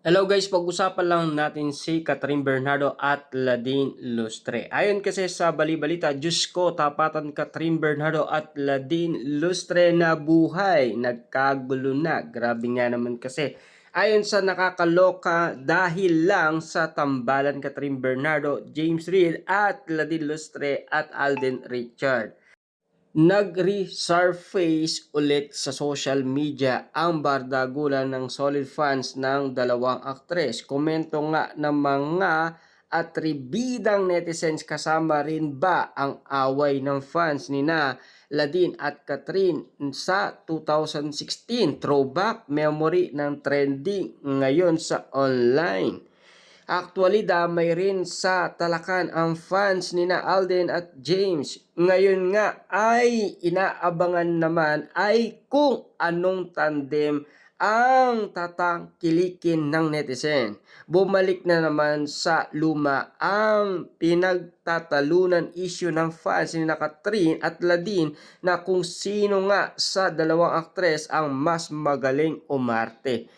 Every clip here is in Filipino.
Hello guys, pag-usapan lang natin si Catherine Bernardo at Ladine Lustre. Ayon kasi sa bali-balita, Diyos ko, tapatan Catherine Bernardo at Ladine Lustre na buhay. Nagkagulo na. Grabe nga naman kasi. Ayon sa nakakaloka dahil lang sa tambalan Catherine Bernardo, James Reid at Ladine Lustre at Alden Richard. Nag-resurface ulit sa social media ang bardagulan ng solid fans ng dalawang aktres. Komento nga ng mga atribidang netizens, kasama rin ba ang away ng fans ni na Ladine at Catherine sa 2016 throwback memory ng trending ngayon sa online. Actually, damay rin sa talakan ang fans ni na Alden at James. Ngayon nga ay inaabangan naman ay kung anong tandem ang tatangkilikin ng netizen. Bumalik na naman sa luma ang pinagtatalunan issue ng fans ni na Catherine at Ladine na kung sino nga sa dalawang aktres ang mas magaling umarte.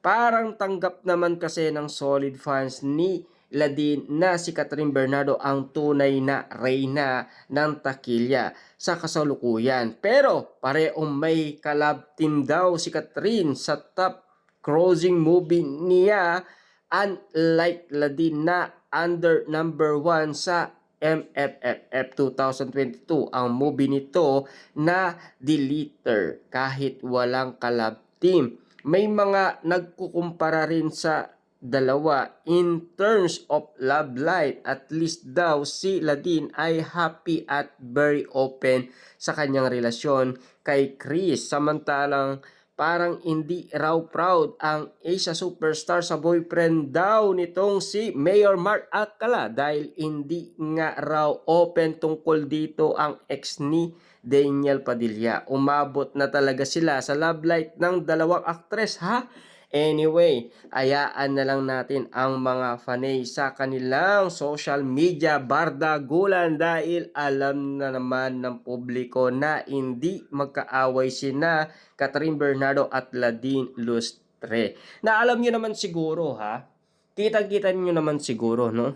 Parang tanggap naman kasi ng solid fans ni Ladine na si Catherine Bernardo ang tunay na reyna ng takilya sa kasalukuyan. Pero parehong may collab team daw si Catherine sa top grossing movie niya, unlike Ladine na under number 1 sa MFFF 2022 ang movie nito na Deleter kahit walang collab team. May mga nagkukumpara rin sa dalawa in terms of love life. At least daw si Ladine ay happy at very open sa kanyang relasyon kay Chris. Samantalang parang hindi raw proud ang Asia superstar sa boyfriend daw nitong si Mayor Mark Alcala dahil hindi nga raw open tungkol dito ang ex ni Daniel Padilla. Umabot na talaga sila sa love life ng dalawang aktres, ha? Anyway, ayaan na lang natin ang mga fanay sa kanilang social media bardagulan dahil alam na naman ng publiko na hindi magkaaway sina Catherine Bernardo at Ladine Lustre. Na alam nyo naman siguro, ha? Kita-kita nyo naman siguro, no?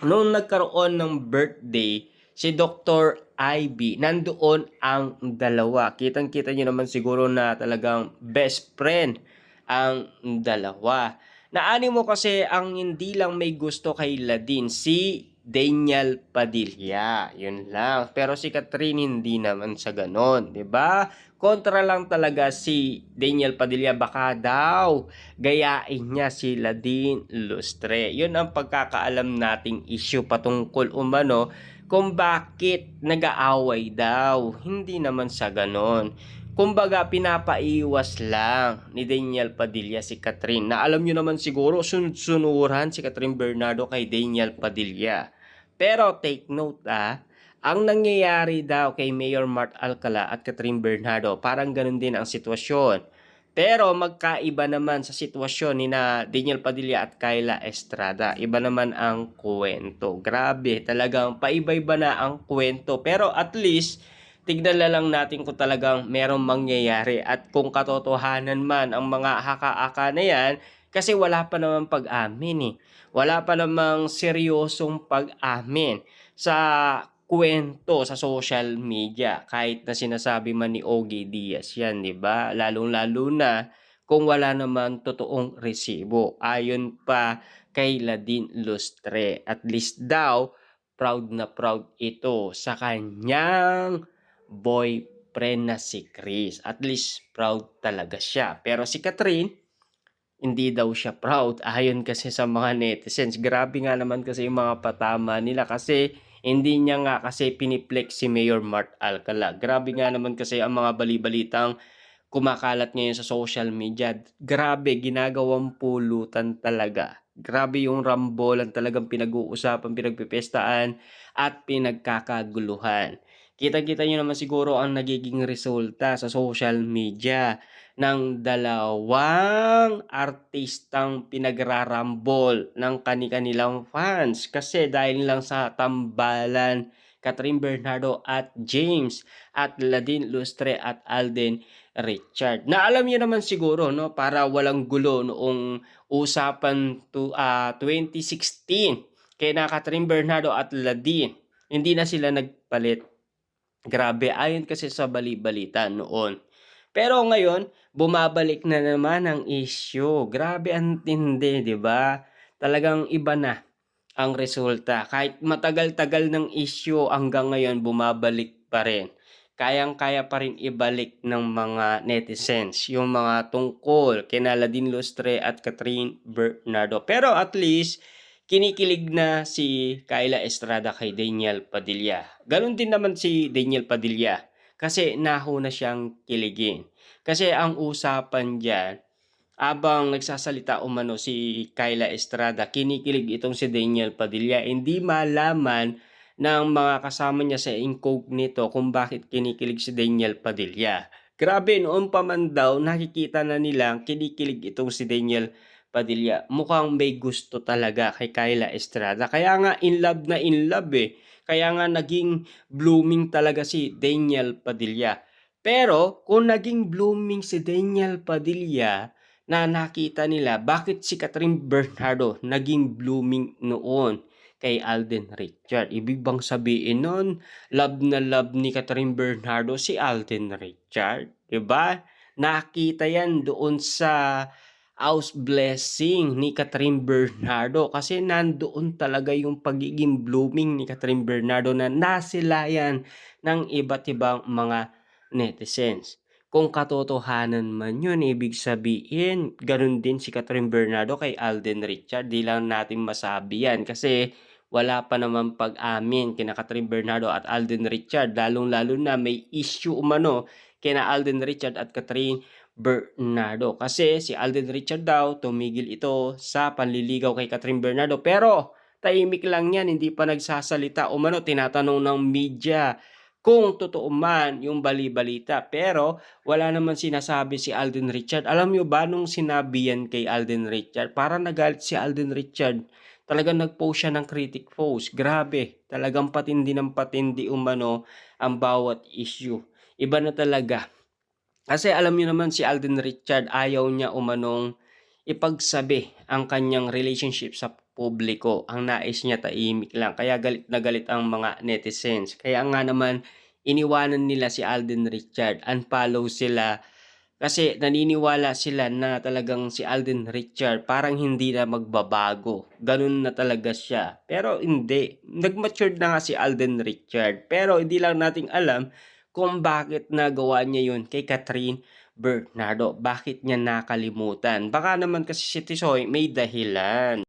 Nung nagkaroon ng birthday si Dr. Ivy, nandoon ang dalawa. Kitang-kita nyo naman siguro na talagang best friend ang dalawa. Naani mo kasi ang hindi lang may gusto kay Ladine, si Daniel Padilla. Yun lang. Pero si Catherine hindi naman sa ganon, 'di ba? Kontra lang talaga si Daniel Padilla, baka daw gayain niya si Ladine Lustre. Yun ang pagkakaalam nating issue patungkol umano kung bakit nag-aaway daw. Hindi naman sa ganon. Kumbaga, pinapaiwas lang ni Daniel Padilla si Catherine. Na alam nyo naman siguro, sunod-sunuran si Catherine Bernardo kay Daniel Padilla. Pero take note, ang nangyayari daw kay Mayor Mark Alcala at Catherine Bernardo, parang ganun din ang sitwasyon. Pero magkaiba naman sa sitwasyon ni na Daniel Padilla at Kyla Estrada. Iba naman ang kwento. Grabe, talagang paiba-iba na ang kwento. Pero at least, tignan na lang natin kung talagang merong mangyayari at kung katotohanan man ang mga haka-aka na yan, kasi wala pa namang pag-amin eh. Wala pa namang seryosong pag-amin sa kwento sa social media, kahit na sinasabi man ni Ogie Diaz yan, di ba? Lalong-lalo na kung wala naman totoong resibo. Ayon pa kay Ladine Lustre, at least daw proud na proud ito sa kanyang boyfriend na si Chris. At least proud talaga siya. Pero si Catherine, hindi daw siya proud. Ayon kasi sa mga netizens. Grabe nga naman kasi yung mga patama nila kasi hindi niya nga kasi piniplex si Mayor Mark Alcala. Grabe nga naman kasi ang mga balibalitang kumakalat ngayon sa social media. Grabe, ginagawang pulutan talaga. Grabe yung rambolan talagang pinag-uusapan, pinagpipestaan at pinagkakaguluhan. Kita-kita nyo naman siguro ang nagiging resulta sa social media ng dalawang artistang pinagrarambol ng kani-kanilang fans. Kasi dahil lang sa tambalan Catherine Bernardo at James at Ladine Lustre at Alden, Richard. Na alam niyo naman siguro 'no, para walang gulo noong usapan 2016 kina Catherine Bernardo at Ladine, hindi na sila nagpalit. Grabe, ayon kasi sa bali-balita noon. Pero ngayon, bumabalik na naman ang issue. Grabe ang tindi, 'di ba? Talagang iba na ang resulta. Kahit matagal-tagal ng issue hanggang ngayon bumabalik pa rin. Kayang-kaya pa rin ibalik ng mga netizens yung mga tungkol kina Ladine Lustre at Catherine Bernardo. Pero at least kinikilig na si Kyla Estrada kay Daniel Padilla. Ganon din naman si Daniel Padilla kasi nauna siyang kiligin. Kasi ang usapan diyan, habang nagsasalita umano si Kyla Estrada, kinikilig itong si Daniel Padilla. Hindi malaman ng mga kasama niya sa incognito kung bakit kinikilig si Daniel Padilla. Grabe, noon pa man daw nakikita na nilang kinikilig itong si Daniel Padilla. Mukhang may gusto talaga kay Kyla Estrada. Kaya nga in love na in love eh. Kaya nga naging blooming talaga si Daniel Padilla. Pero kung naging blooming si Daniel Padilla, na nakita nila bakit si Catherine Bernardo naging blooming noon kay Alden Richard. Ibig bang sabihin nun, love na love ni Catherine Bernardo si Alden Richard? Diba? Nakita yan doon sa house blessing ni Catherine Bernardo kasi nandoon talaga yung pagiging blooming ni Catherine Bernardo na nasilayan ng iba't ibang mga netizens. Kung katotohanan man yun, ibig sabihin, ganun din si Catherine Bernardo kay Alden Richard. Di lang natin masabi yan kasi wala pa naman pag-amin kina Catherine Bernardo at Alden Richard. Lalong-lalo na may issue umano kina Alden Richard at Catherine Bernardo. Kasi si Alden Richard daw, tumigil ito sa panliligaw kay Catherine Bernardo. Pero tahimik lang yan, hindi pa nagsasalita umano, tinatanong ng media kung totoo man yung bali-balita. Pero wala naman sinasabi si Alden Richard. Alam nyo ba nung sinabi yan kay Alden Richard, parang nagalit si Alden Richard. Talagang nag-post siya ng critic post. Grabe, talagang patindi ng patindi umano ang bawat issue. Iba na talaga. Kasi alam niyo naman si Alden Richard, ayaw niya umanong ipagsabi ang kanyang relationship sa publiko. Ang nais niya tahimik lang. Kaya galit na galit ang mga netizens. Kaya nga naman iniwanan nila si Alden Richard. Unfollow sila kasi naniniwala sila na talagang si Alden Richard parang hindi na magbabago. Ganun na talaga siya. Pero hindi. Nag-matured na nga si Alden Richard. Pero hindi lang nating alam kung bakit nagawa niya yun kay Catherine Bernardo. Bakit niya nakalimutan? Baka naman kasi si Tisoy may dahilan.